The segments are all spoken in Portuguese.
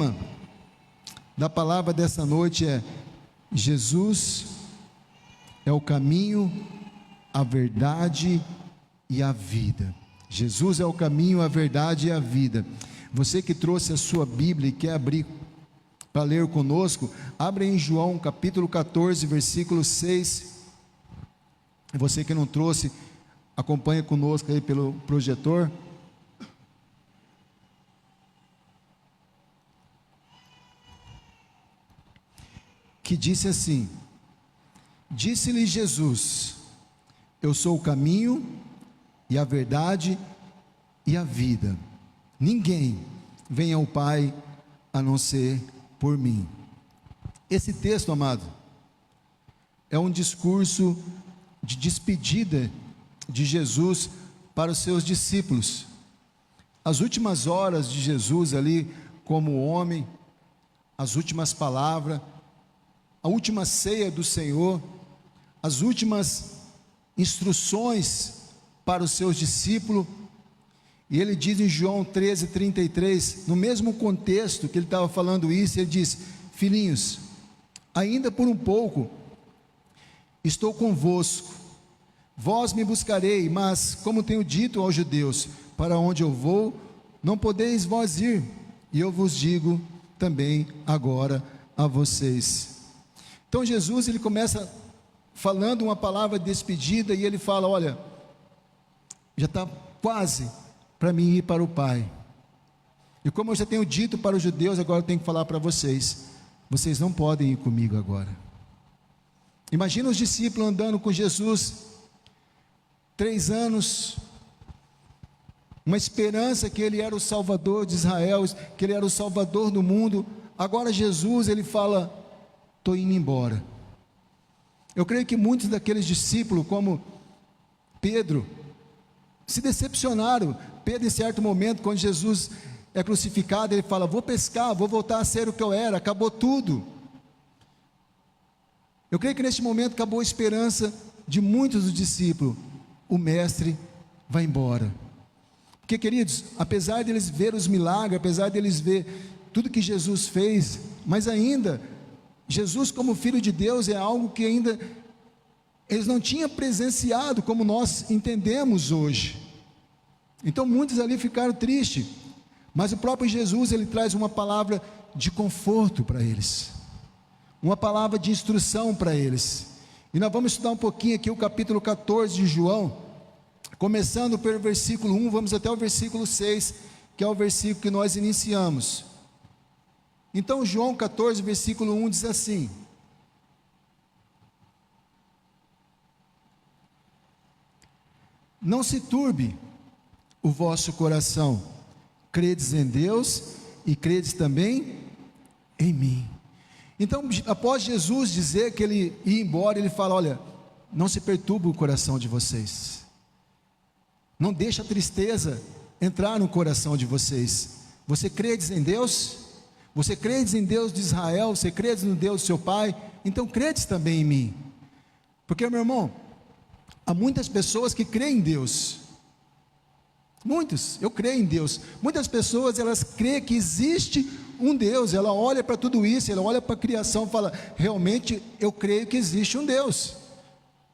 tema da palavra dessa noite é: Jesus é o caminho, a verdade e a vida. Jesus é o caminho, a verdade e a vida. Você que trouxe a sua Bíblia e quer abrir para ler conosco, abre em João capítulo 14, versículo 6. Você que não trouxe, acompanha conosco aí pelo projetor. Que disse assim: disse-lhe Jesus: eu sou o caminho e a verdade e a vida. Ninguém vem ao Pai a não ser por mim. Esse texto, amado, é um discurso de despedida de Jesus para os seus discípulos. As últimas horas de Jesus ali como homem, as últimas palavras, a última ceia do Senhor, as últimas instruções para os seus discípulos. E ele diz em João 13:33, no mesmo contexto que ele estava falando isso, ele diz: filhinhos, ainda por um pouco estou convosco, vós me buscarei, mas como tenho dito aos judeus, para onde eu vou, não podeis vós ir, e eu vos digo também agora a vocês. Então Jesus, ele começa falando uma palavra de despedida, e ele fala: olha, já está quase para mim ir para o Pai, e como eu já tenho dito para os judeus, agora eu tenho que falar para vocês: vocês não podem ir comigo agora. Imagina os discípulos andando com Jesus 3 anos, uma esperança que ele era o Salvador de Israel, que ele era o Salvador do mundo. Agora Jesus, ele fala: estou indo embora. Eu creio que muitos daqueles discípulos, como Pedro, se decepcionaram. Pedro, em certo momento, quando Jesus é crucificado, ele fala: vou pescar, vou voltar a ser o que eu era, acabou tudo. Eu creio que neste momento acabou a esperança de muitos dos discípulos. O mestre vai embora. Porque, queridos, apesar de eles ver os milagres, apesar de eles ver tudo que Jesus fez, mas ainda Jesus como Filho de Deus é algo que ainda eles não tinham presenciado como nós entendemos hoje. Então muitos ali ficaram tristes, mas o próprio Jesus, ele traz uma palavra de conforto para eles, uma palavra de instrução para eles. E nós vamos estudar um pouquinho aqui o capítulo 14 de João, começando pelo versículo 1, vamos até o versículo 6, que é o versículo que nós iniciamos. Então João 14, versículo 1 diz assim: não se turbe o vosso coração, credes em Deus e credes também em mim. Então, após Jesus dizer que ele ia embora, ele fala: olha, não se perturbe o coração de vocês, não deixa a tristeza entrar no coração de vocês. Você credes em Deus? Você credes em Deus de Israel? Você credes no Deus do seu pai? Então credes também em mim. Porque, meu irmão, há muitas pessoas que creem em Deus. Muitos, eu creio em Deus. Muitas pessoas, elas creem que existe um Deus. Ela olha para tudo isso, ela olha para a criação e fala: realmente eu creio que existe um Deus.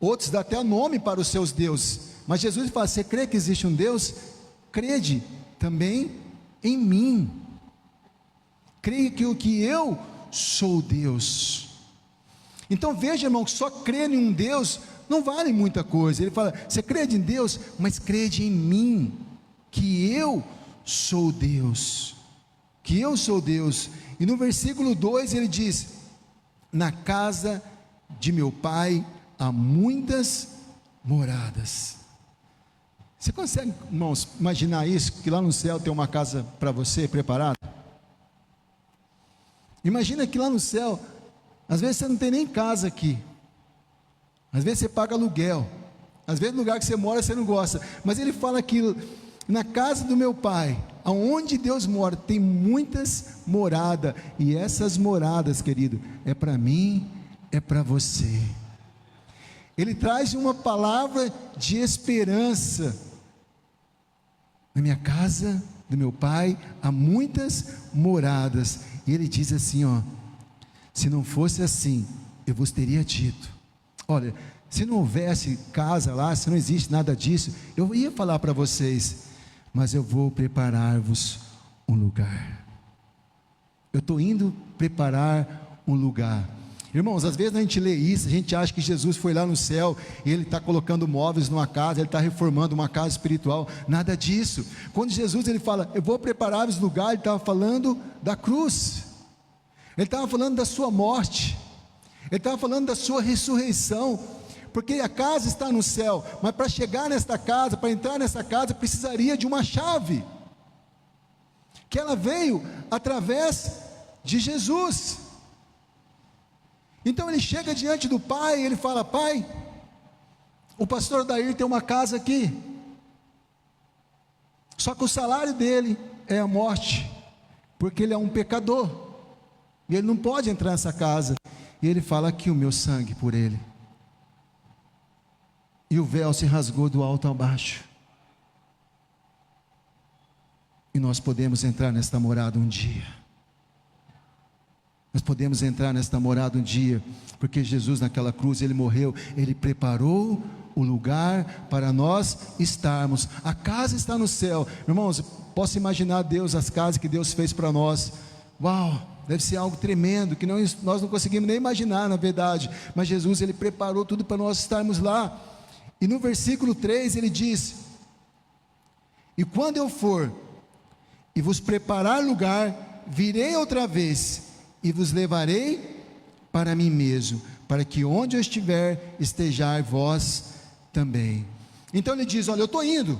Outros dão até nome para os seus deuses. Mas Jesus fala: você crê que existe um Deus? Crede também em mim. Creio que eu sou Deus. Então veja, irmão, que só crer em um Deus não vale muita coisa. Ele fala: você crede em Deus, mas crede em mim, que eu sou Deus, que eu sou Deus. E no versículo 2 ele diz: na casa de meu pai há muitas moradas. Você consegue, irmãos, imaginar isso? Que lá no céu tem uma casa para você preparada? Imagina que lá no céu, às vezes você não tem nem casa aqui, às vezes você paga aluguel, às vezes no lugar que você mora você não gosta, mas ele fala que na casa do meu pai, aonde Deus mora, tem muitas moradas, e essas moradas, querido, é para mim, é para você. Ele traz uma palavra de esperança. Na minha casa do meu pai há muitas moradas, E ele diz assim, ó: se não fosse assim, eu vos teria dito. Olha, se não houvesse casa lá, se não existe nada disso, eu ia falar para vocês, mas eu vou preparar-vos um lugar. Eu estou indo preparar um lugar. Irmãos, às vezes a gente lê isso, a gente acha que Jesus foi lá no céu e ele está colocando móveis numa casa, ele está reformando uma casa espiritual. Nada disso. Quando Jesus ele fala, eu vou preparar-vos lugar, ele estava falando da cruz, ele estava falando da sua morte, ele estava falando da sua ressurreição, porque a casa está no céu, mas para chegar nesta casa, para entrar nessa casa, precisaria de uma chave, que ela veio através de Jesus. Então ele chega diante do pai, e ele fala: pai, o pastor Dair tem uma casa aqui, só que o salário dele é a morte, porque ele é um pecador, e ele não pode entrar nessa casa. E ele fala: aqui o meu sangue por ele. E o véu se rasgou do alto ao baixo, e nós podemos entrar nesta morada um dia. Nós podemos entrar nesta morada um dia, porque Jesus naquela cruz, ele morreu, ele preparou o lugar para nós estarmos. A casa está no céu. Irmãos, posso imaginar Deus, as casas que Deus fez para nós. Uau, deve ser algo tremendo, que nós não conseguimos nem imaginar, na verdade. Mas Jesus, ele preparou tudo para nós estarmos lá. E no versículo 3 ele diz: e quando eu for e vos preparar lugar, virei outra vez e vos levarei para mim mesmo, para que onde eu estiver, estejais vós também. Então ele diz: olha, eu estou indo,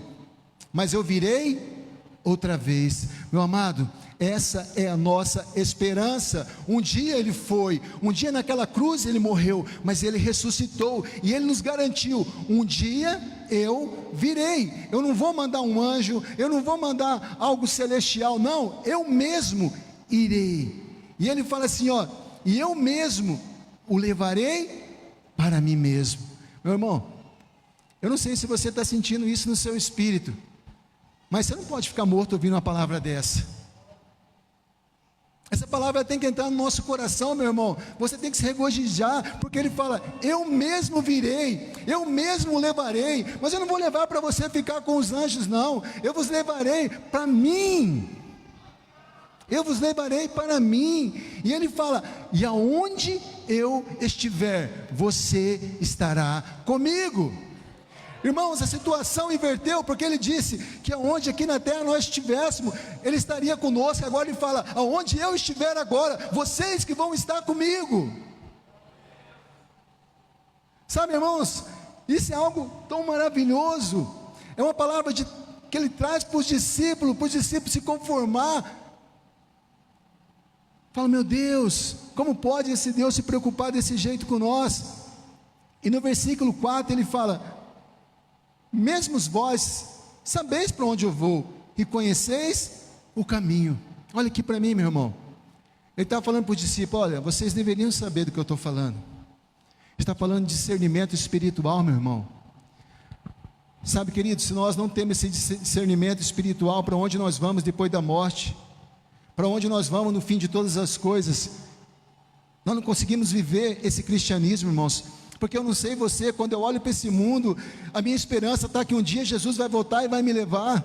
mas eu virei outra vez. Meu amado, essa é a nossa esperança. Um dia ele foi, um dia naquela cruz ele morreu, mas ele ressuscitou, e ele nos garantiu: um dia eu virei. Eu não vou mandar um anjo, eu não vou mandar algo celestial, não, eu mesmo irei. E ele fala assim, ó: e eu mesmo o levarei para mim mesmo. Meu irmão, eu não sei se você está sentindo isso no seu espírito, mas você não pode ficar morto ouvindo uma palavra dessa. Essa palavra tem que entrar no nosso coração, meu irmão. Você tem que se regozijar, porque ele fala: eu mesmo virei, eu mesmo o levarei. Mas eu não vou levar para você ficar com os anjos, não. Eu vos levarei para mim. Eu vos levarei para mim. E ele fala: e aonde eu estiver, você estará comigo. Irmãos, a situação inverteu, porque ele disse que aonde aqui na terra nós estivéssemos, ele estaria conosco. Agora ele fala: aonde eu estiver agora, vocês que vão estar comigo. Sabe, irmãos, isso é algo tão maravilhoso. É uma palavra que ele traz para os discípulos se conformar. Fala: meu Deus, como pode esse Deus se preocupar desse jeito com nós? E no versículo 4 ele fala: mesmo vós sabeis para onde eu vou, e conheceis o caminho. Olha aqui para mim, meu irmão. Ele está falando para os discípulos: olha, vocês deveriam saber do que eu estou falando. Ele está falando de discernimento espiritual, meu irmão. Sabe, querido, se nós não temos esse discernimento espiritual, para onde nós vamos depois da morte, para onde nós vamos no fim de todas as coisas, nós não conseguimos viver esse cristianismo, irmãos. Porque eu não sei você, quando eu olho para esse mundo, a minha esperança está que um dia Jesus vai voltar e vai me levar.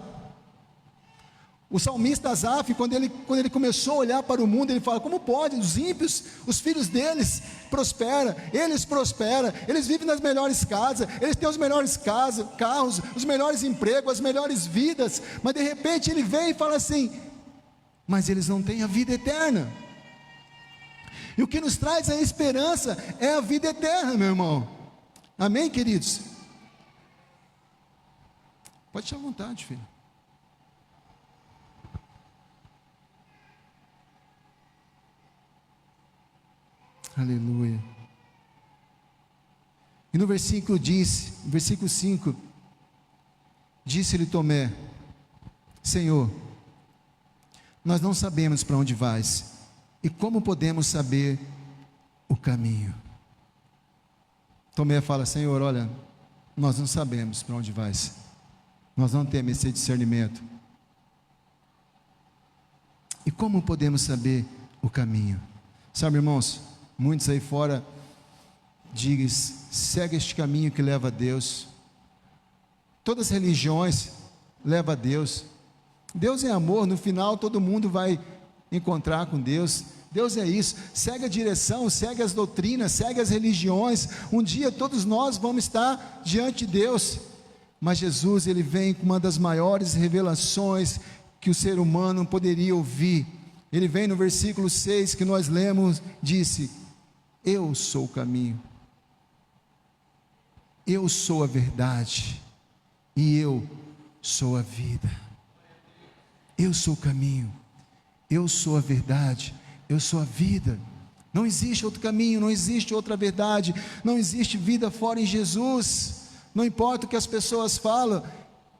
O salmista Asaf, quando ele começou a olhar para o mundo, ele fala: como pode, os ímpios, os filhos deles prosperam, eles vivem nas melhores casas, eles têm os melhores carros, os melhores empregos, as melhores vidas, mas de repente ele vem e fala assim: mas eles não têm a vida eterna. E o que nos traz a esperança é a vida eterna, meu irmão. Amém, queridos? Pode estar à vontade, filho. Aleluia. E no versículo 5, disse-lhe Tomé: Senhor, nós não sabemos para onde vais, e como podemos saber o caminho? Tomé fala: Senhor, olha, nós não sabemos para onde vais, nós não temos esse discernimento, e como podemos saber o caminho. Sabe, irmãos, muitos aí fora dizem: segue este caminho que leva a Deus. Todas as religiões levam a Deus. Deus é amor, no final todo mundo vai encontrar com Deus. Deus é isso, segue a direção, segue as doutrinas, segue as religiões. Um dia todos nós vamos estar diante de Deus. Mas Jesus, ele vem com uma das maiores revelações que o ser humano poderia ouvir. Ele vem no versículo 6 que nós lemos, disse: eu sou o caminho, eu sou a verdade, e eu sou a vida. Eu sou o caminho, eu sou a verdade, eu sou a vida. Não existe outro caminho, não existe outra verdade, não existe vida fora em Jesus. Não importa o que as pessoas falam,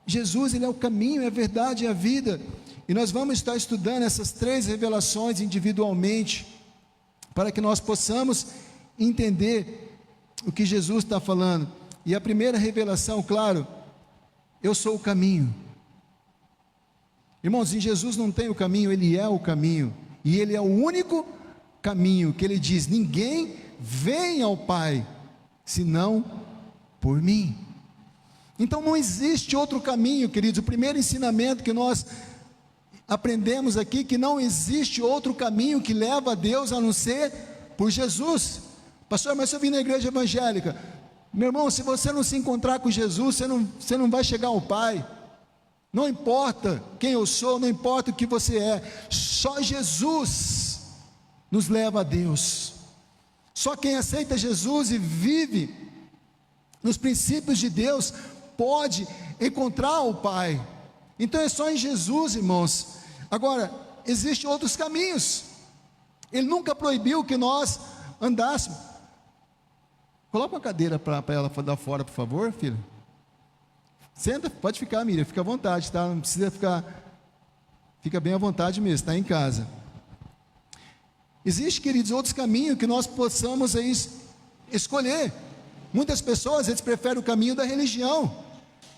Jesus, ele é o caminho, é a verdade, é a vida. E nós vamos estar estudando essas 3 revelações individualmente, para que nós possamos entender o que Jesus está falando. E a primeira revelação, claro, eu sou o caminho. Irmãos, em Jesus não tem o caminho, ele é o caminho, e ele é o único caminho, que ele diz: ninguém vem ao Pai, senão por mim. Então não existe outro caminho, queridos. O primeiro ensinamento que nós aprendemos aqui, que não existe outro caminho que leva a Deus a não ser por Jesus. Pastor, mas se eu vim na igreja evangélica, meu irmão, se você não se encontrar com Jesus, você não vai chegar ao Pai. Não importa quem eu sou, não importa o que você é, só Jesus nos leva a Deus. Só quem aceita Jesus e vive nos princípios de Deus pode encontrar o Pai. Então é só em Jesus, irmãos. Agora, existem outros caminhos. Ele nunca proibiu que nós andássemos. Coloca uma cadeira para ela dar fora, por favor, filha. Senta, pode ficar, Miriam, fica à vontade, tá? Não precisa ficar, fica bem à vontade mesmo, está em casa. Existem, queridos, outros caminhos que nós possamos aí escolher. Muitas pessoas, eles preferem o caminho da religião.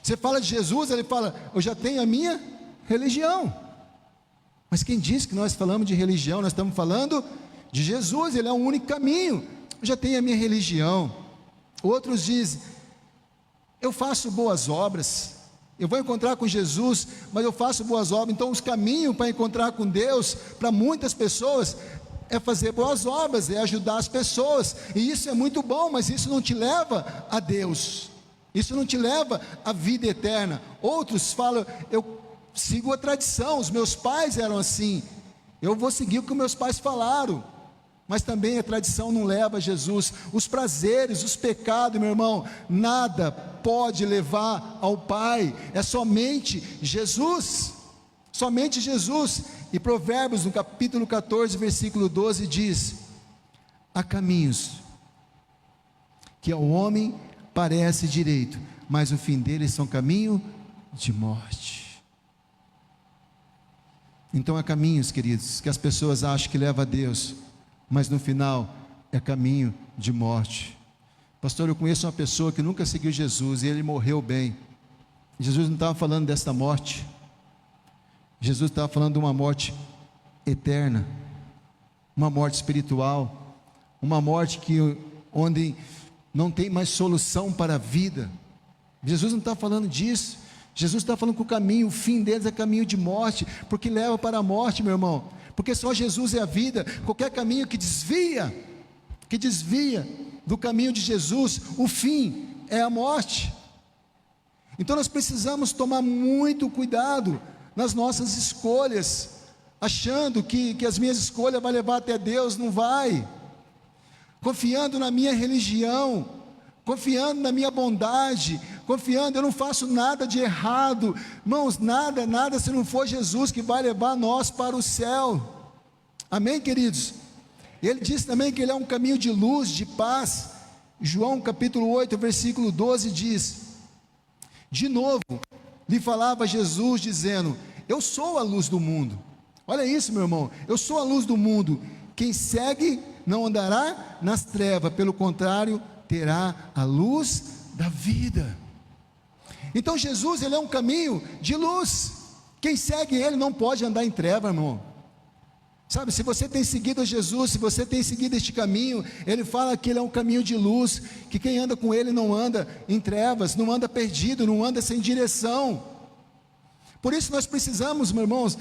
Você fala de Jesus, ele fala: eu já tenho a minha religião. Mas quem disse que nós falamos de religião? Nós estamos falando de Jesus, ele é o único caminho. Eu já tenho a minha religião. Outros dizem: eu faço boas obras, eu vou encontrar com Jesus, mas eu faço boas obras. Então os caminhos para encontrar com Deus, para muitas pessoas, é fazer boas obras, é ajudar as pessoas, e isso é muito bom, mas isso não te leva a Deus, isso não te leva à vida eterna. Outros falam: eu sigo a tradição, os meus pais eram assim, eu vou seguir o que meus pais falaram. Mas também a tradição não leva a Jesus. Os prazeres, os pecados, meu irmão, nada pode levar ao Pai, é somente Jesus, somente Jesus. E Provérbios, no capítulo 14, versículo 12, diz: há caminhos que ao homem parece direito, mas o fim deles são caminho de morte. Então há caminhos, queridos, que as pessoas acham que leva a Deus, mas no final é caminho de morte. Pastor, eu conheço uma pessoa que nunca seguiu Jesus e ele morreu bem. Jesus não estava falando desta morte, Jesus estava falando de uma morte eterna, uma morte espiritual, uma morte onde não tem mais solução para a vida. Jesus não está falando disso. Jesus está falando que o caminho, o fim deles é caminho de morte, porque leva para a morte, meu irmão. Porque só Jesus é a vida. Qualquer caminho que desvia do caminho de Jesus, o fim é a morte. Então nós precisamos tomar muito cuidado nas nossas escolhas, achando que as minhas escolhas vão levar até Deus. Não vai. Confiando na minha religião, confiando na minha bondade, confiando, eu não faço nada de errado, irmãos, nada se não for Jesus que vai levar nós para o céu. Amém, queridos? Ele disse também que ele é um caminho de luz, de paz. João capítulo 8, versículo 12 diz: de novo lhe falava Jesus dizendo: eu sou a luz do mundo. Olha isso, meu irmão, eu sou a luz do mundo. Quem segue não andará nas trevas, pelo contrário, terá a luz da vida. Então Jesus, ele é um caminho de luz. Quem segue ele não pode andar em treva, irmão. Sabe, se você tem seguido a Jesus, se você tem seguido este caminho, Ele fala que Ele é um caminho de luz, que quem anda com Ele não anda em trevas, não anda perdido, não anda sem direção. Por isso nós precisamos, meus irmãos,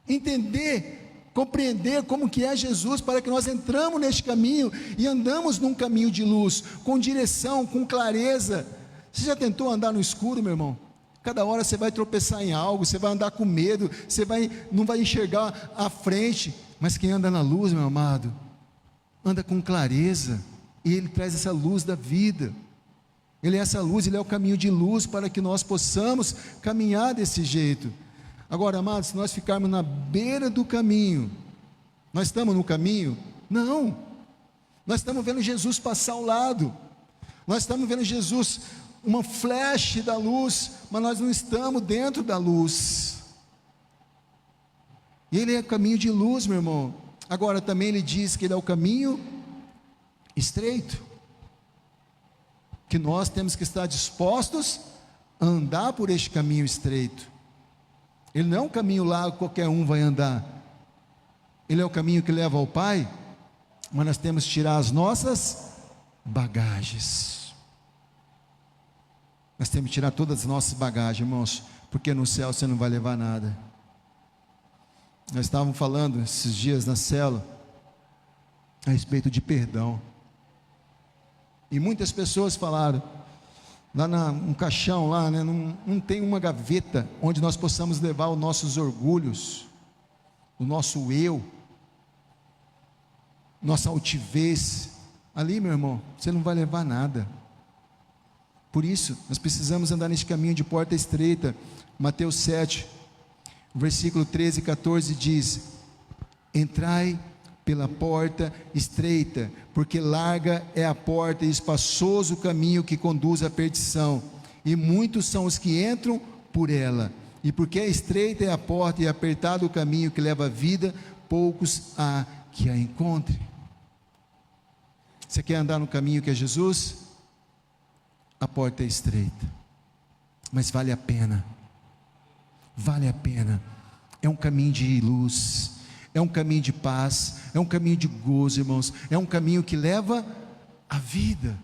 entender, compreender como que é Jesus, para que nós entramos neste caminho e andamos num caminho de luz, com direção, com clareza. Você já tentou andar no escuro, meu irmão? Cada hora você vai tropeçar em algo, você vai andar com medo, não vai enxergar à frente. Mas quem anda na luz, meu amado, anda com clareza, e Ele traz essa luz da vida. Ele é essa luz, Ele é o caminho de luz para que nós possamos caminhar desse jeito. Agora, amados, se nós ficarmos na beira do caminho, nós estamos no caminho? Não, nós estamos vendo Jesus passar ao lado, nós estamos vendo Jesus, uma flash da luz, mas nós não estamos dentro da luz. E Ele é o caminho de luz, meu irmão. Agora também Ele diz que Ele é o caminho estreito, que nós temos que estar dispostos a andar por este caminho estreito. Ele não é um caminho lá que qualquer um vai andar, Ele é o caminho que leva ao Pai, mas nós temos que tirar as nossas bagagens. Nós temos que tirar todas as nossas bagagens, irmãos, porque no céu você não vai levar nada. Nós estávamos falando esses dias na célula a respeito de perdão, e muitas pessoas falaram, lá um caixão lá, né, não tem uma gaveta onde nós possamos levar os nossos orgulhos, o nosso eu, nossa altivez. Ali, meu irmão, você não vai levar nada. Por isso, nós precisamos andar neste caminho de porta estreita. Mateus 7, versículo 13 e 14 diz: entrai pela porta estreita, porque larga é a porta e espaçoso o caminho que conduz à perdição, e muitos são os que entram por ela. E porque estreita é a porta e apertado o caminho que leva à vida, poucos há que a encontrem. Você quer andar no caminho que é Jesus? A porta é estreita, mas vale a pena, vale a pena. É um caminho de luz, é um caminho de paz, é um caminho de gozo, irmãos, é um caminho que leva à vida.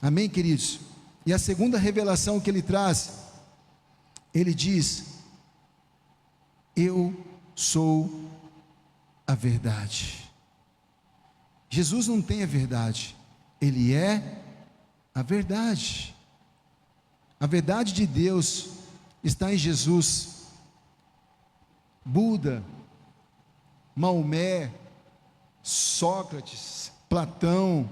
Amém, queridos? E a segunda revelação que Ele traz, Ele diz: eu sou a verdade. Jesus não tem a verdade, Ele é a verdade. A verdade de Deus está em Jesus. Buda, Maomé, Sócrates, Platão,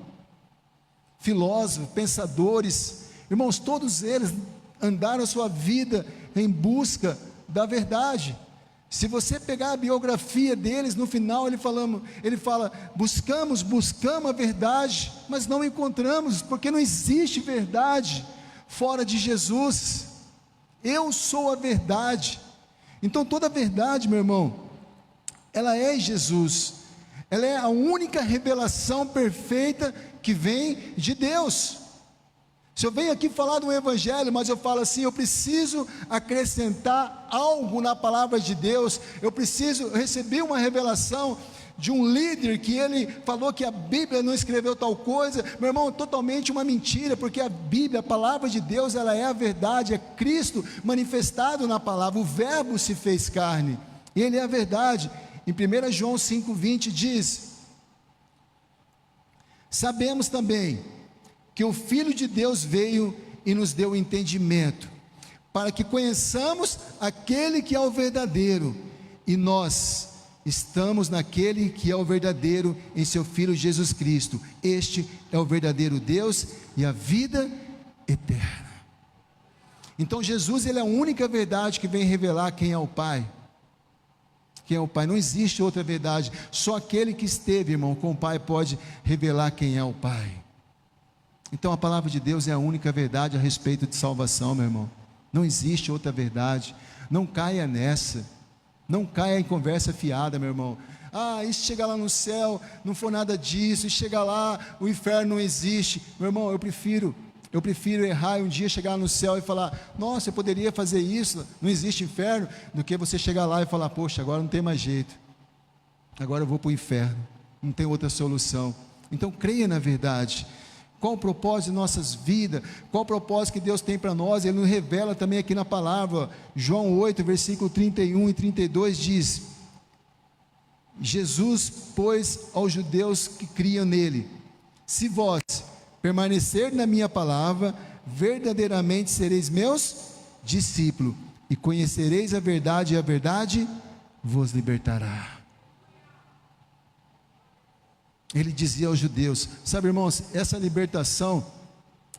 filósofos, pensadores, irmãos, todos eles andaram a sua vida em busca da verdade. Se você pegar a biografia deles, no final ele fala, buscamos a verdade, mas não encontramos, porque não existe verdade fora de Jesus. Eu sou a verdade. Então toda a verdade, meu irmão, ela é Jesus, ela é a única revelação perfeita que vem de Deus. Se eu venho aqui falar do Evangelho, mas eu falo assim, eu preciso acrescentar algo na palavra de Deus, eu receber uma revelação de um líder que ele falou que a Bíblia não escreveu tal coisa, meu irmão, é totalmente uma mentira, porque a Bíblia, a palavra de Deus, ela é a verdade, é Cristo manifestado na palavra, o verbo se fez carne, e Ele é a verdade. Em 1 João 5,20 diz: sabemos também que o Filho de Deus veio e nos deu entendimento, para que conheçamos aquele que é o verdadeiro, e nós estamos naquele que é o verdadeiro, em seu Filho Jesus Cristo. Este é o verdadeiro Deus e a vida eterna. Então Jesus, Ele é a única verdade que vem revelar quem é o Pai. Quem é o Pai? Não existe outra verdade, só aquele que esteve, irmão, com o Pai pode revelar quem é o Pai. Então a palavra de Deus é a única verdade a respeito de salvação, meu irmão. Não existe outra verdade. Não caia nessa, não caia em conversa fiada, meu irmão. E se chegar lá no céu, não for nada disso, e chegar lá, o inferno não existe. Meu irmão, eu prefiro Eu prefiro errar e um dia chegar no céu e falar: nossa, eu poderia fazer isso, não existe inferno, do que você chegar lá e falar: poxa, agora não tem mais jeito, agora eu vou para o inferno, não tem outra solução. Então creia na verdade. Qual o propósito de nossas vidas? Qual o propósito que Deus tem para nós? Ele nos revela também aqui na palavra. João 8, versículo 31 e 32 diz: Jesus, pois, aos judeus que criam nele: se vós permanecer na minha palavra, verdadeiramente sereis meus discípulos, e conhecereis a verdade, e a verdade vos libertará. Ele dizia aos judeus, sabe, irmãos, essa libertação,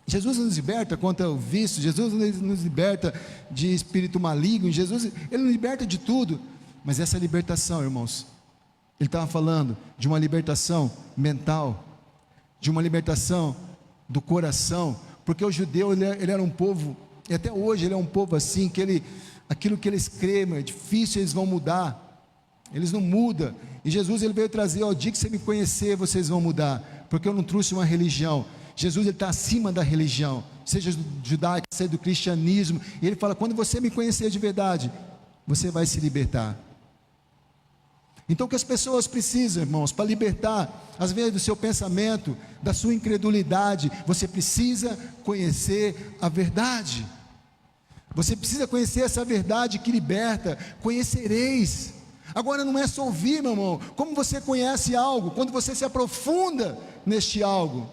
Jesus nos liberta contra o vício, Jesus nos liberta de espírito maligno, Jesus, Ele nos liberta de tudo, mas essa libertação, irmãos, Ele estava falando de uma libertação mental, de uma libertação do coração, porque o judeu, ele era um povo, e até hoje ele é um povo assim, que aquilo que eles creem, é difícil, eles vão mudar, eles não mudam. E Jesus, ele veio trazer: ao dia que você me conhecer, vocês vão mudar, porque eu não trouxe uma religião. Jesus, ele está acima da religião, seja judaica, seja do cristianismo, e ele fala: quando você me conhecer de verdade, você vai se libertar. Então o que as pessoas precisam, irmãos, para libertar às vezes do seu pensamento, da sua incredulidade, você precisa conhecer a verdade. Você precisa conhecer essa verdade que liberta. Conhecereis. Agora não é só ouvir, meu irmão. Como você conhece algo? Quando você se aprofunda neste algo.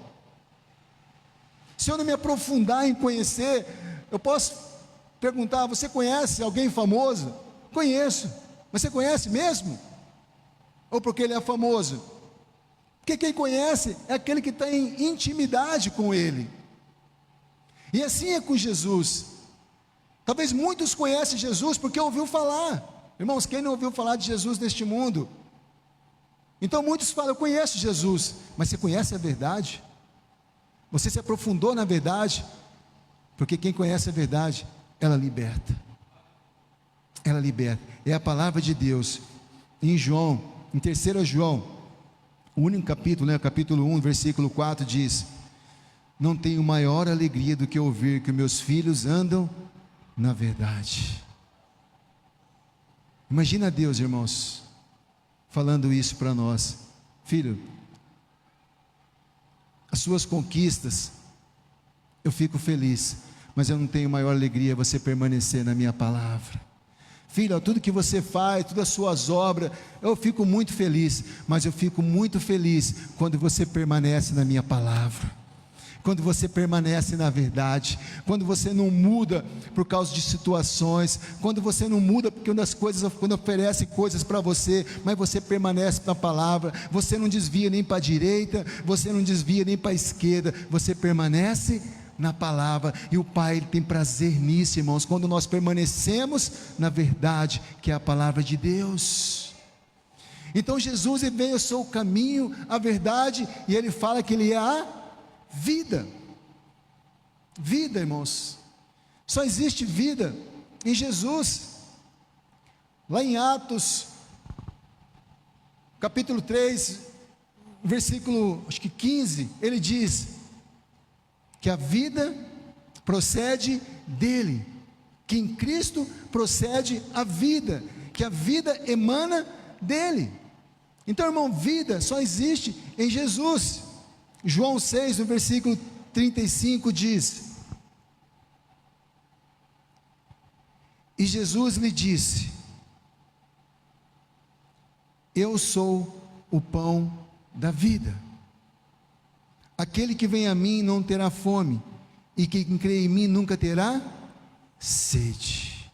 Se eu não me aprofundar em conhecer, eu posso perguntar: você conhece alguém famoso? Conheço. Mas você conhece mesmo? Ou porque ele é famoso? Porque quem conhece é aquele que tem intimidade com ele. E assim é com Jesus. Talvez muitos conhecem Jesus porque ouviu falar. Irmãos, quem não ouviu falar de Jesus neste mundo? Então muitos falam: eu conheço Jesus, mas você conhece a verdade? Você se aprofundou na verdade? Porque quem conhece a verdade, ela liberta. Ela liberta. É a palavra de Deus. Em João, em 3 João, o único capítulo, capítulo 1, versículo 4 diz: não tenho maior alegria do que ouvir que meus filhos andam na verdade. Imagina Deus, irmãos, falando isso para nós: filho, as suas conquistas, eu fico feliz, mas eu não tenho maior alegria você permanecer na minha palavra. Filho, tudo que você faz, todas as suas obras, eu fico muito feliz, mas eu fico muito feliz quando você permanece na minha palavra, quando você permanece na verdade, quando você não muda por causa de situações, quando você não muda porque quando oferece coisas para você, mas você permanece na palavra, você não desvia nem para a direita, você não desvia nem para a esquerda, você permanece na palavra, e o Pai tem prazer nisso, irmãos, quando nós permanecemos na verdade, que é a palavra de Deus. Então Jesus, ele veio: eu sou o caminho, a verdade, e ele fala que ele é a vida. Vida, irmãos, só existe vida em Jesus. Lá em Atos, capítulo 3, versículo, acho que 15, ele diz que a vida procede dele, que em Cristo procede a vida, que a vida emana dele. Então, irmão, vida só existe em Jesus. João 6, no versículo 35 diz: e Jesus lhe disse: eu sou o pão da vida. Aquele que vem a mim não terá fome, e quem crê em mim nunca terá sede.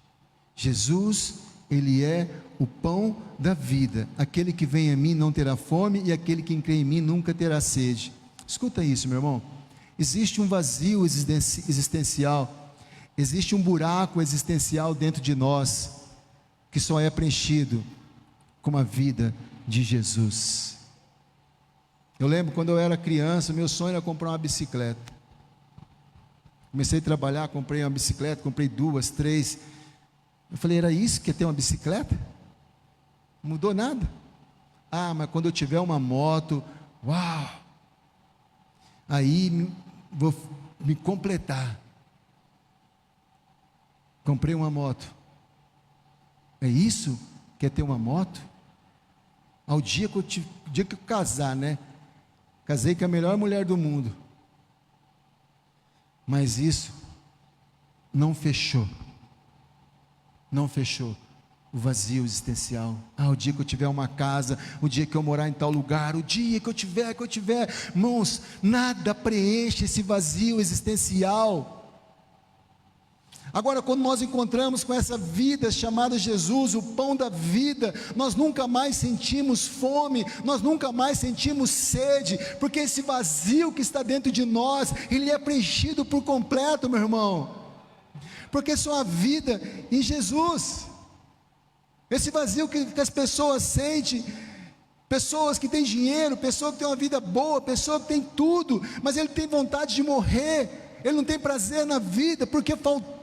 Jesus, ele é o pão da vida. Aquele que vem a mim não terá fome, e aquele que crê em mim nunca terá sede. Escuta isso, meu irmão. Existe um vazio existencial, existe um buraco existencial dentro de nós, que só é preenchido com a vida de Jesus. Eu lembro quando eu era criança, meu sonho era comprar uma bicicleta. Comecei a trabalhar, comprei uma bicicleta, comprei 2, 3. Eu falei: era isso que é ter uma bicicleta? Não mudou nada. Ah, mas quando eu tiver uma moto, uau! Aí vou me completar. Comprei uma moto. É isso? Quer ter uma moto? Ao dia que eu casar, né? Casei com a melhor mulher do mundo. Mas isso não fechou. Não fechou o vazio existencial. O dia que eu tiver uma casa, o dia que eu morar em tal lugar, o dia que eu tiver, irmãos, nada preenche esse vazio existencial. Agora, quando nós encontramos com essa vida chamada Jesus, o pão da vida, nós nunca mais sentimos fome, nós nunca mais sentimos sede, porque esse vazio que está dentro de nós, ele é preenchido por completo, meu irmão, porque só há vida em Jesus. Esse vazio que as pessoas sentem, pessoas que têm dinheiro, pessoas que têm uma vida boa, pessoas que têm tudo, mas ele tem vontade de morrer, ele não tem prazer na vida, porque faltando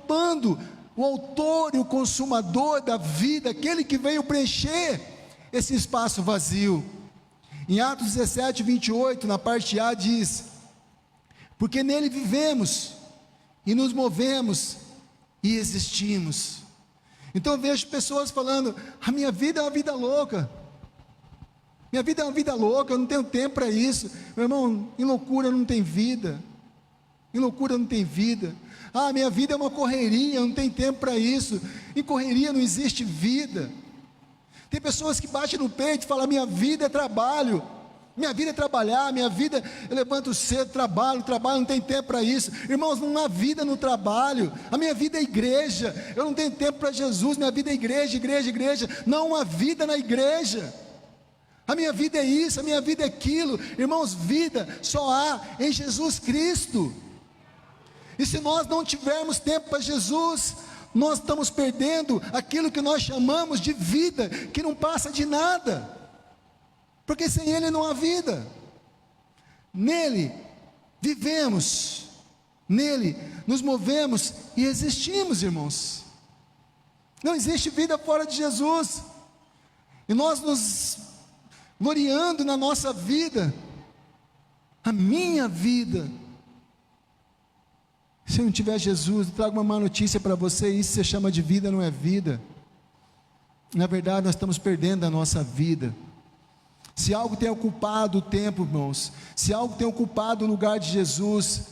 o autor e o consumador da vida, aquele que veio preencher esse espaço vazio. Em Atos 17, 28, na parte A diz: porque nele vivemos, e nos movemos, e existimos. Então eu vejo pessoas falando: a minha vida é uma vida louca, minha vida é uma vida louca, eu não tenho tempo para isso. Meu irmão, em loucura não tem vida, em loucura não tem vida. Minha vida é uma correria, eu não tenho tempo para isso. Em correria não existe vida. Tem pessoas que batem no peito e falam: minha vida é trabalho, minha vida é trabalhar, minha vida, eu levanto cedo, trabalho, não tem tempo para isso. Irmãos, não há vida no trabalho. A minha vida é igreja, eu não tenho tempo para Jesus, minha vida é igreja, não há vida na igreja. A minha vida é isso, a minha vida é aquilo. Irmãos, vida só há em Jesus Cristo. E se nós não tivermos tempo para Jesus, nós estamos perdendo aquilo que nós chamamos de vida, que não passa de nada, porque sem Ele não há vida. Nele vivemos, nele nos movemos e existimos, irmãos. Não existe vida fora de Jesus. E nós nos gloriando na nossa vida, a minha vida. Se não tiver Jesus, eu trago uma má notícia para você: isso você chama de vida, não é vida. Na verdade, nós estamos perdendo a nossa vida. Se algo tem ocupado o tempo, irmãos, se algo tem ocupado o lugar de Jesus,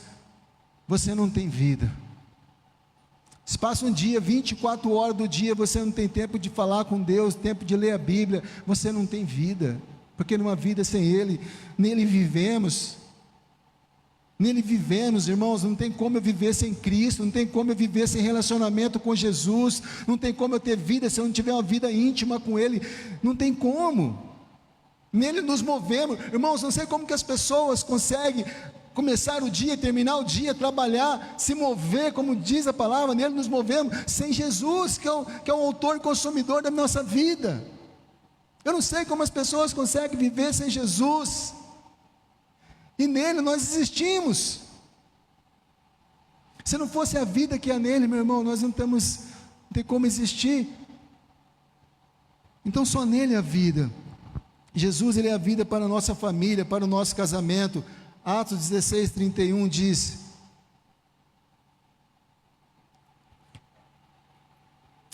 você não tem vida. Se passa um dia, 24 horas do dia, você não tem tempo de falar com Deus, tempo de ler a Bíblia, você não tem vida, porque numa vida sem Ele, nele vivemos. Nele vivemos, irmãos. Não tem como eu viver sem Cristo, não tem como eu viver sem relacionamento com Jesus, não tem como eu ter vida se eu não tiver uma vida íntima com Ele, não tem como. Nele nos movemos, irmãos. Não sei como que as pessoas conseguem começar o dia, terminar o dia, trabalhar, se mover, como diz a palavra, nele nos movemos, sem Jesus, que é o autor e consumidor da nossa vida. Eu não sei como as pessoas conseguem viver sem Jesus. E nele nós existimos. Se não fosse a vida que há nele, meu irmão, nós não tem como existir. Então só nele a vida. Jesus, ele é a vida para a nossa família, para o nosso casamento. Atos 16, 31 diz: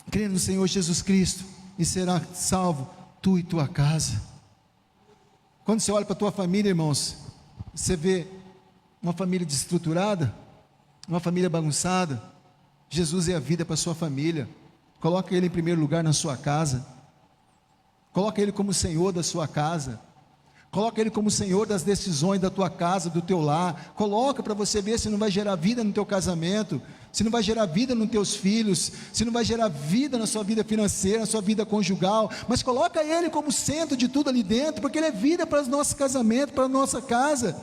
crê no Senhor Jesus Cristo e será salvo tu e tua casa. Quando você olha para a tua família, irmãos, você vê uma família desestruturada, uma família bagunçada. Jesus é a vida para a sua família. Coloca Ele em primeiro lugar na sua casa. Coloca Ele como Senhor da sua casa. Coloca Ele como Senhor das decisões da tua casa, do teu lar. Coloca para você ver se não vai gerar vida no teu casamento, se não vai gerar vida nos teus filhos, se não vai gerar vida na sua vida financeira, na sua vida conjugal. Mas coloca Ele como centro de tudo ali dentro, porque Ele é vida para os nossos casamentos, para a nossa casa.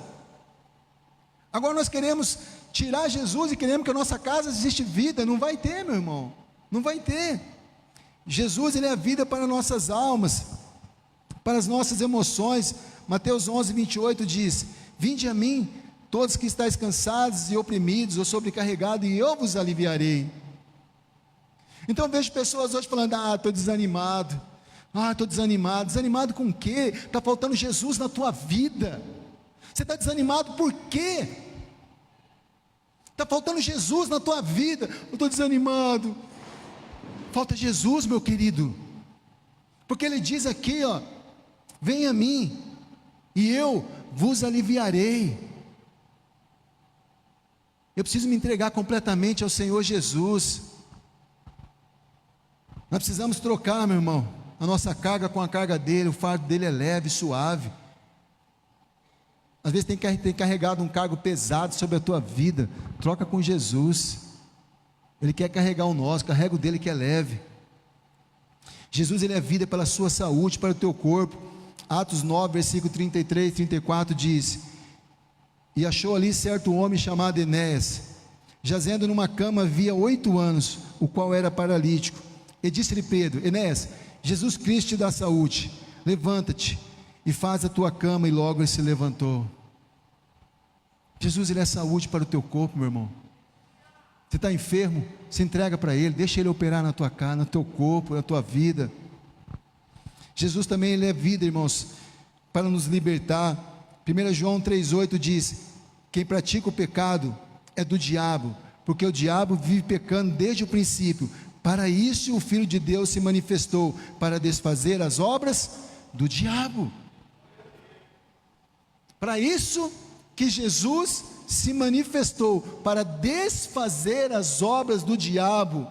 Agora nós queremos tirar Jesus e queremos que a nossa casa existe vida. Não vai ter, meu irmão, não vai ter. Jesus, Ele é a vida para nossas almas, para as nossas emoções. Mateus 11, 28 diz: vinde a mim, todos que estáis cansados e oprimidos ou sobrecarregados, e eu vos aliviarei. Então eu vejo pessoas hoje falando: estou desanimado, estou desanimado. Desanimado com o quê? Está faltando Jesus na tua vida. Você está desanimado por quê? Está faltando Jesus na tua vida. Eu estou desanimado. Falta Jesus, meu querido. Porque Ele diz aqui, ó: venha a mim, e eu vos aliviarei. Eu preciso me entregar completamente ao Senhor Jesus. Nós precisamos trocar, meu irmão, a nossa carga com a carga dele. O fardo dele é leve, suave. Às vezes tem carregado um cargo pesado sobre a tua vida. Troca com Jesus. Ele quer carregar o nosso, carrega o dele que é leve. Jesus, ele é vida pela sua saúde, para o teu corpo. Atos 9, versículo 33 e 34 diz: e achou ali certo homem chamado Enéas, jazendo numa cama havia 8 anos, o qual era paralítico. E disse-lhe Pedro: Enéas, Jesus Cristo te dá saúde, levanta-te e faz a tua cama. E logo ele se levantou. Jesus, ele é saúde para o teu corpo, meu irmão. Você está enfermo, se entrega para Ele, deixa Ele operar na tua cara, no teu corpo, na tua vida. Jesus também, Ele é vida, irmãos, para nos libertar. 1 João 3,8 diz: quem pratica o pecado é do diabo, porque o diabo vive pecando desde o princípio. Para isso o Filho de Deus se manifestou, para desfazer as obras do diabo. Para isso que Jesus se manifestou, para desfazer as obras do diabo,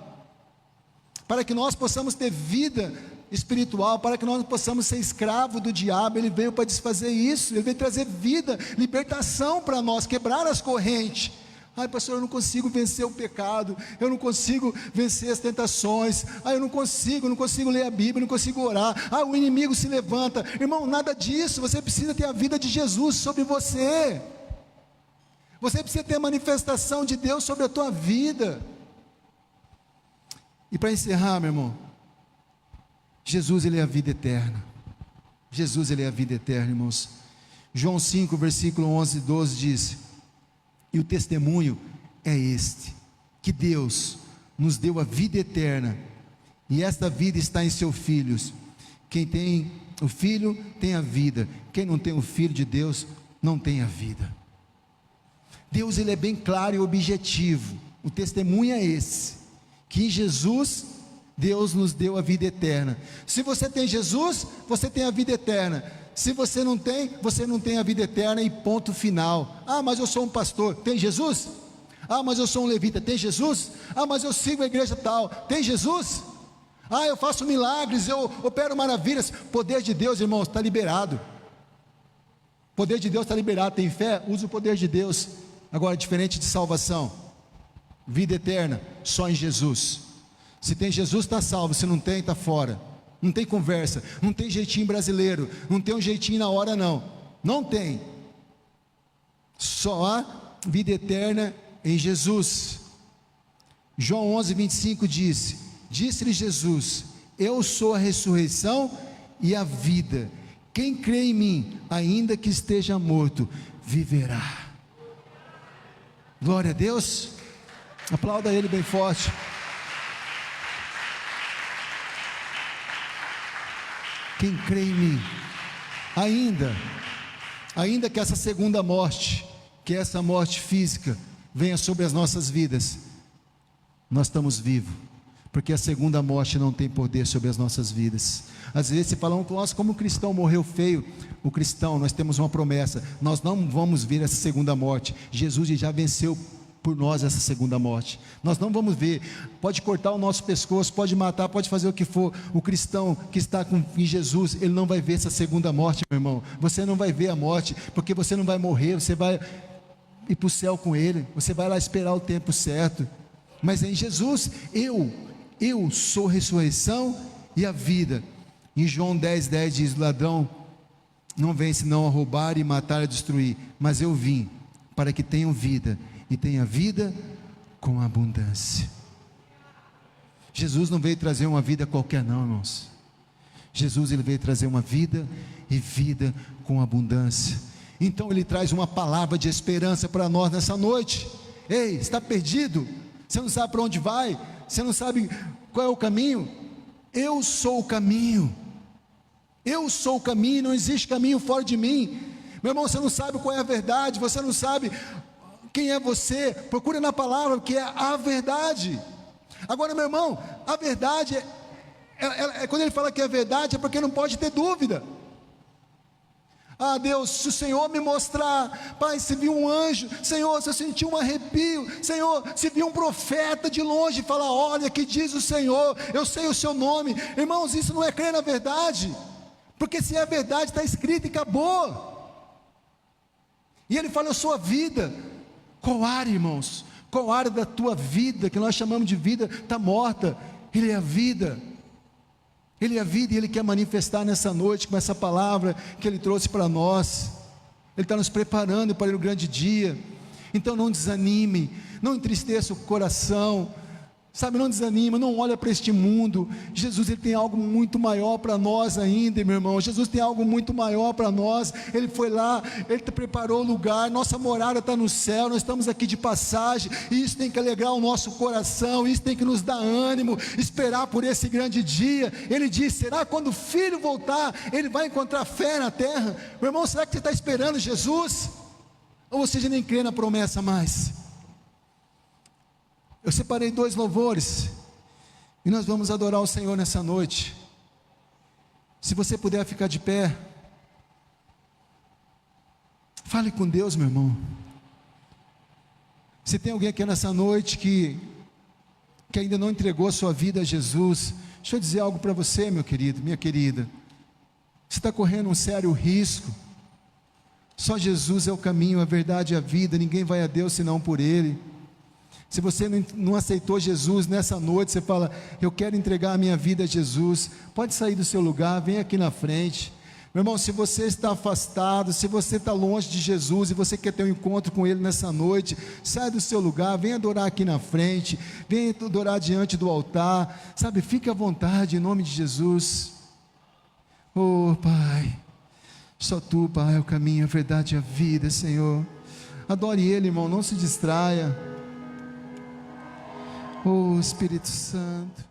para que nós possamos ter vida espiritual, para que nós possamos ser escravo do diabo. Ele veio para desfazer isso, ele veio trazer vida, libertação para nós, quebrar as correntes. Ai, pastor, eu não consigo vencer o pecado, eu não consigo vencer as tentações, eu não consigo ler a Bíblia, eu não consigo orar, o inimigo se levanta. Irmão, nada disso. Você precisa ter a vida de Jesus sobre você. Você precisa ter a manifestação de Deus sobre a tua vida. E para encerrar, meu irmão, Jesus, ele é a vida eterna. Jesus, ele é a vida eterna, irmãos. João 5, versículo 11 e 12 diz: e o testemunho é este, que Deus nos deu a vida eterna, e esta vida está em seus filhos. Quem tem o Filho tem a vida, quem não tem o Filho de Deus não tem a vida. Deus, ele é bem claro e objetivo. O testemunho é esse, que em Jesus Deus nos deu a vida eterna. Se você tem Jesus, você tem a vida eterna. Se você não tem a vida eterna, e ponto final. Mas eu sou um pastor, tem Jesus? Mas eu sou um levita, tem Jesus? Mas eu sigo a igreja tal, tem Jesus? Eu faço milagres, eu opero maravilhas. Poder de Deus, irmãos, está liberado. Poder de Deus está liberado. Tem fé? Usa o poder de Deus. Agora, diferente de salvação, vida eterna, só em Jesus. Se tem Jesus, está salvo. Se não tem, está fora. Não tem conversa, não tem jeitinho brasileiro, não tem um jeitinho na hora, não. Não tem. Só há vida eterna em Jesus. João 11, 25 disse-lhe Jesus: eu sou a ressurreição e a vida. Quem crê em mim, ainda que esteja morto, viverá. Glória a Deus. Aplauda Ele bem forte. Quem crê em mim, ainda que essa segunda morte, que essa morte física venha sobre as nossas vidas, nós estamos vivos, porque a segunda morte não tem poder sobre as nossas vidas. Às vezes se falam, nossa, como o cristão morreu feio. O cristão, nós temos uma promessa, nós não vamos ver essa segunda morte. Jesus já venceu por nós essa segunda morte. Nós não vamos ver. Pode cortar o nosso pescoço, pode matar, pode fazer o que for. O cristão que está em Jesus, ele não vai ver essa segunda morte, meu irmão. Você não vai ver a morte, porque você não vai morrer. Você vai ir para o céu com Ele. Você vai lá esperar o tempo certo. Mas em Jesus, eu sou a ressurreição e a vida. Em João 10:10 diz: o ladrão não vem senão a roubar e matar e destruir, mas eu vim para que tenham vida, e tenha vida com abundância. Jesus não veio trazer uma vida qualquer não, irmãos. Jesus, ele veio trazer uma vida, e vida com abundância. Então ele traz uma palavra de esperança para nós nessa noite. Ei, está perdido? Você não sabe para onde vai? Você não sabe qual é o caminho? Eu sou o caminho. Eu sou o caminho, não existe caminho fora de mim. Meu irmão, você não sabe qual é a verdade, você não sabe quem é você, procura na palavra, que é a verdade. Agora, meu irmão, a verdade quando ele fala que é verdade, é porque não pode ter dúvida. Ah, Deus, se o Senhor me mostrar, Pai, se viu um anjo, Senhor, se eu senti um arrepio, Senhor, se viu um profeta de longe, falar, olha, que diz o Senhor, eu sei o seu nome. Irmãos, isso não é crer na verdade, porque se é verdade, está escrito e acabou. E ele fala, eu sou a vida. Qual área, irmãos? Qual área da tua vida, que nós chamamos de vida, está morta? Ele é a vida. Ele é a vida e Ele quer manifestar nessa noite com essa palavra que Ele trouxe para nós. Ele está nos preparando para o grande dia. Então não desanime, não entristeça o coração, sabe, não desanima, não olha para este mundo. Jesus, Ele tem algo muito maior para nós ainda, meu irmão. Jesus tem algo muito maior para nós. Ele foi lá, Ele preparou o lugar, nossa morada está no céu, nós estamos aqui de passagem, e isso tem que alegrar o nosso coração, isso tem que nos dar ânimo, esperar por esse grande dia. Ele diz, será quando o Filho voltar, Ele vai encontrar fé na terra? Meu irmão, será que você está esperando Jesus? Ou você já nem crê na promessa mais? Eu separei 2 louvores, e nós vamos adorar o Senhor nessa noite. Se você puder ficar de pé, fale com Deus, meu irmão. Se tem alguém aqui nessa noite que ainda não entregou a sua vida a Jesus, deixa eu dizer algo para você, meu querido, minha querida. Você está correndo um sério risco. Só Jesus é o caminho, a verdade e a vida. Ninguém vai a Deus senão por Ele. Se você não aceitou Jesus nessa noite, você fala, eu quero entregar a minha vida a Jesus, pode sair do seu lugar, vem aqui na frente. Meu irmão, se você está afastado, se você está longe de Jesus, e você quer ter um encontro com Ele nessa noite, sai do seu lugar, vem adorar aqui na frente, vem adorar diante do altar, sabe, fique à vontade, em nome de Jesus. Oh Pai, só Tu, Pai, é o caminho, a verdade e a vida, Senhor. Adore Ele, irmão, não se distraia. Oh Espírito Santo.